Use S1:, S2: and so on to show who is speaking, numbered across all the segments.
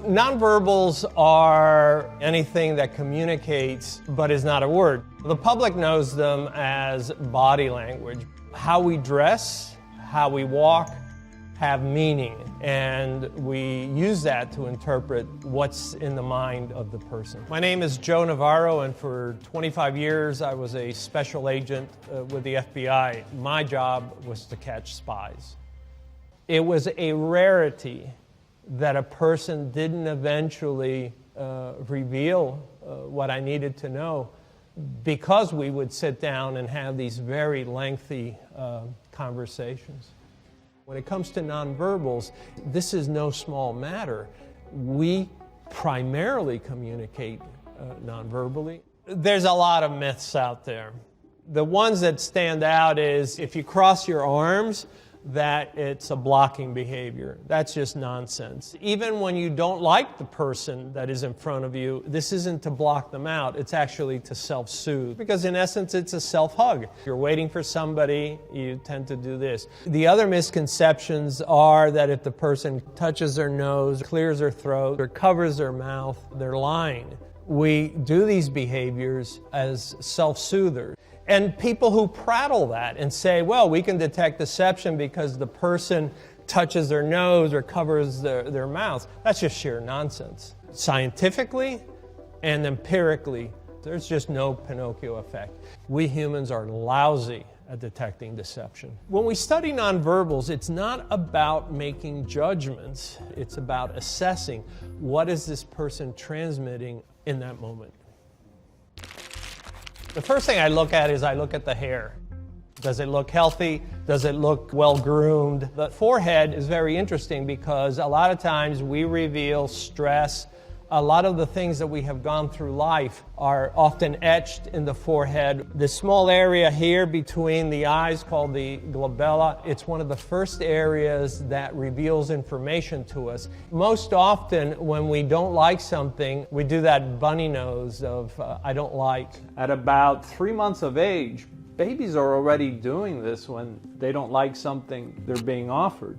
S1: Nonverbals are anything that communicates but is not a word. The public knows them as body language. How we dress, how we walk, have meaning, and we use that to interpret what's in the mind of the person. My name is Joe Navarro, and for 25 years I was a special agent with the FBI. My job was to catch spies. It was a rarity that a person didn't eventually reveal what I needed to know, because we would sit down and have these very lengthy conversations. When it comes to nonverbals, this is no small matter. We primarily communicate nonverbally. There's a lot of myths out there. The ones that stand out is if you cross your arms, that it's a blocking behavior. That's just nonsense. Even when you don't like the person that is in front of you, this isn't to block them out, it's actually to self-soothe. Because in essence, it's a self-hug. You're waiting for somebody, you tend to do this. The other misconceptions are that if the person touches their nose, clears their throat, or covers their mouth, they're lying. We do these behaviors as self-soothers. And people who prattle that and say, well, we can detect deception because the person touches their nose or covers their mouth, that's just sheer nonsense. Scientifically and empirically, there's just no Pinocchio effect. We humans are lousy at detecting deception. When we study nonverbals, it's not about making judgments. It's about assessing what is this person transmitting in that moment. The first thing I look at is I look at the hair. Does it look healthy? Does it look well-groomed? The forehead is very interesting because a lot of times we reveal stress. A lot of the things that we have gone through life are often etched in the forehead. This small area here between the eyes called the glabella, it's one of the first areas that reveals information to us. Most often when we don't like something, we do that bunny nose of I don't like.
S2: At about 3 months of age, babies are already doing this when they don't like something they're being offered.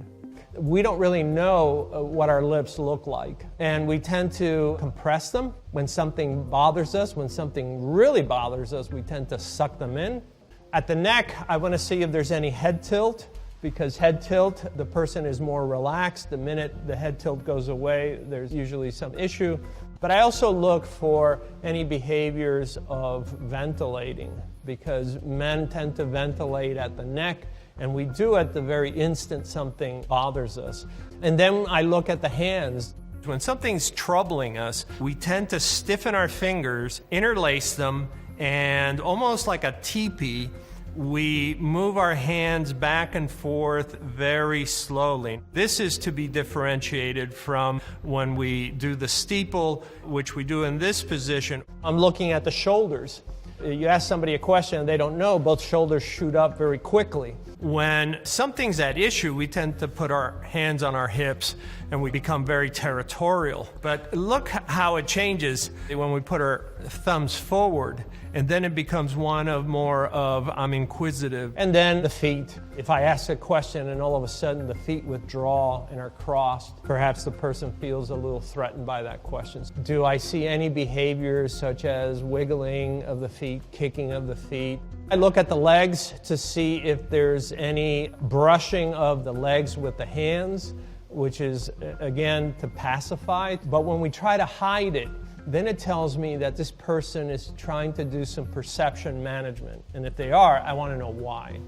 S1: We don't really know what our lips look like, and we tend to compress them. When something bothers us, when something really bothers us, we tend to suck them in. At the neck, I want to see if there's any head tilt, because head tilt, the person is more relaxed. The minute the head tilt goes away, there's usually some issue. But I also look for any behaviors of ventilating, because men tend to ventilate at the neck, and we do at the very instant something bothers us. And then I look at the hands. When something's troubling us, we tend to stiffen our fingers, interlace them, and almost like a teepee, we move our hands back and forth very slowly. This is to be differentiated from when we do the steeple, which we do in this position. I'm looking at the shoulders. You ask somebody a question and they don't know, both shoulders shoot up very quickly. When something's at issue, we tend to put our hands on our hips and we become very territorial. But look how it changes when we put our thumbs forward, and then it becomes one of more of I'm inquisitive. And then the feet. If I ask a question and all of a sudden the feet withdraw and are crossed, perhaps the person feels a little threatened by that question. Do I see any behaviors such as wiggling of the feet, kicking of the feet? I look at the legs to see if there's any brushing of the legs with the hands, which is, again, to pacify. But when we try to hide it, then it tells me that this person is trying to do some perception management. And if they are, I want to know why.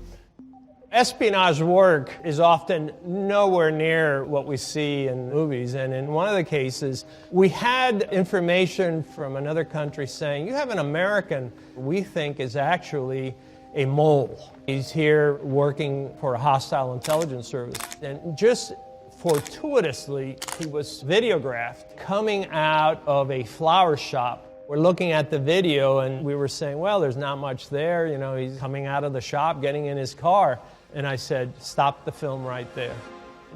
S1: Espionage work is often nowhere near what we see in movies. And in one of the cases, we had information from another country saying, you have an American we think is actually a mole. He's here working for a hostile intelligence service. And just fortuitously, he was videographed coming out of a flower shop. We're looking at the video and we were saying, well, there's not much there. You know, he's coming out of the shop, getting in his car. And I said, stop the film right there.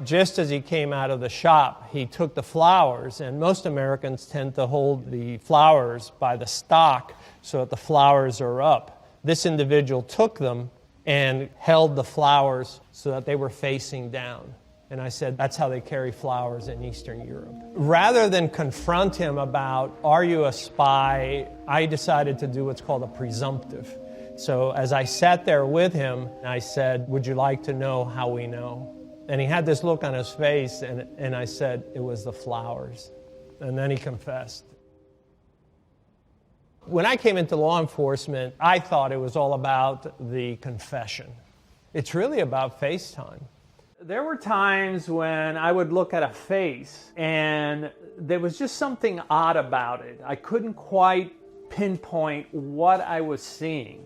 S1: Just as he came out of the shop, he took the flowers, and most Americans tend to hold the flowers by the stalk so that the flowers are up. This individual took them and held the flowers so that they were facing down. And I said, that's how they carry flowers in Eastern Europe. Rather than confront him about, are you a spy, I decided to do what's called a presumptive. So as I sat there with him, I said, would you like to know how we know? And he had this look on his face, and I said, it was the flowers. And then he confessed. When I came into law enforcement, I thought it was all about the confession. It's really about face time.
S2: There were times when I would look at a face and there was just something odd about it. I couldn't quite pinpoint what I was seeing.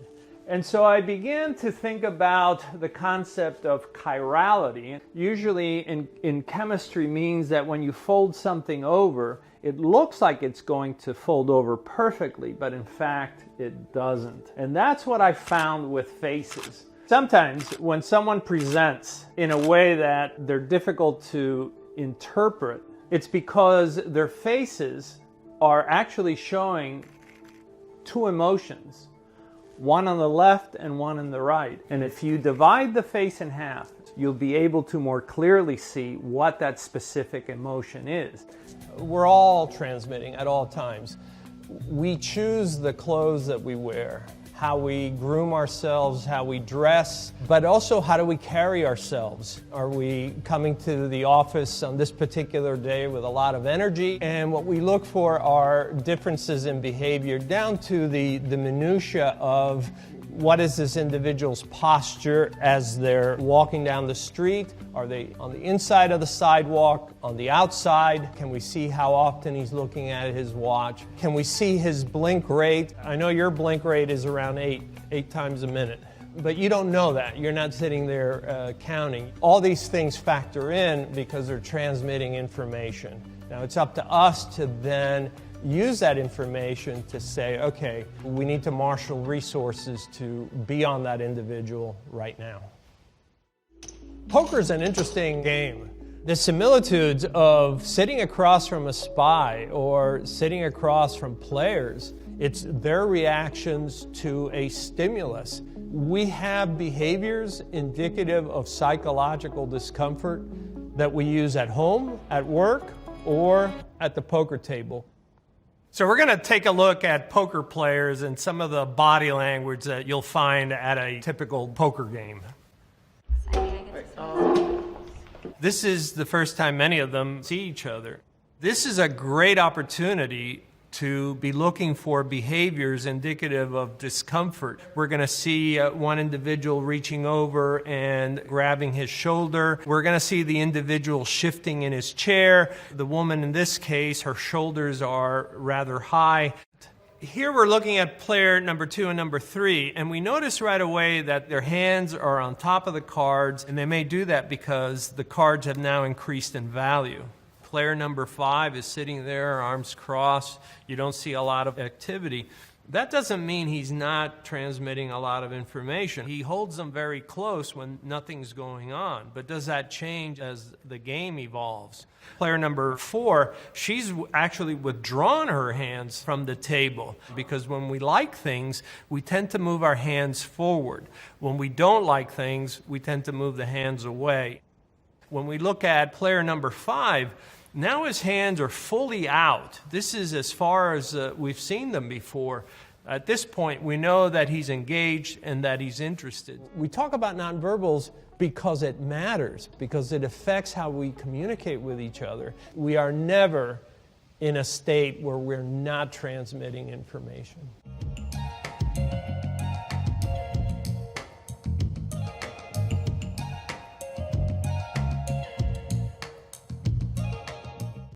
S2: And so I began to think about the concept of chirality. Usually in chemistry means that when you fold something over, it looks like it's going to fold over perfectly, but in fact it doesn't. And that's what I found with faces. Sometimes when someone presents in a way that they're difficult to interpret, it's because their faces are actually showing two emotions, one on the left and one on the right. And if you divide the face in half, you'll be able to more clearly see what that specific emotion is.
S1: We're all transmitting at all times. We choose the clothes that we wear, how we groom ourselves, how we dress, but also how do we carry ourselves? Are we coming to the office on this particular day with a lot of energy? And what we look for are differences in behavior down to the minutia of what is this individual's posture as they're walking down the street? Are they on the inside of the sidewalk, on the outside? Can we see how often he's looking at his watch? Can we see his blink rate? I know your blink rate is around eight times a minute, but you don't know that. You're not sitting there counting. All these things factor in because they're transmitting information. Now it's up to us to then use that information to say, okay, we need to marshal resources to be on that individual right now. Poker is an interesting game. The similitudes of sitting across from a spy or sitting across from players, it's their reactions to a stimulus. We have behaviors indicative of psychological discomfort that we use at home, at work, or at the poker table. So we're going to take a look at poker players and some of the body language that you'll find at a typical poker game. This is the first time many of them see each other. This is a great opportunity to be looking for behaviors indicative of discomfort. We're going to see one individual reaching over and grabbing his shoulder. We're going to see the individual shifting in his chair. The woman in this case, her shoulders are rather high. Here we're looking at player number 2 and number 3, and we notice right away that their hands are on top of the cards, and they may do that because the cards have now increased in value. Player number 5 is sitting there, arms crossed. You don't see a lot of activity. That doesn't mean he's not transmitting a lot of information. He holds them very close when nothing's going on. But does that change as the game evolves? Player number 4, she's actually withdrawn her hands from the table because when we like things, we tend to move our hands forward. When we don't like things, we tend to move the hands away. When we look at player number 5, now his hands are fully out. This is as far as we've seen them before. At this point, we know that he's engaged and that he's interested. We talk about nonverbals because it matters, because it affects how we communicate with each other. We are never in a state where we're not transmitting information.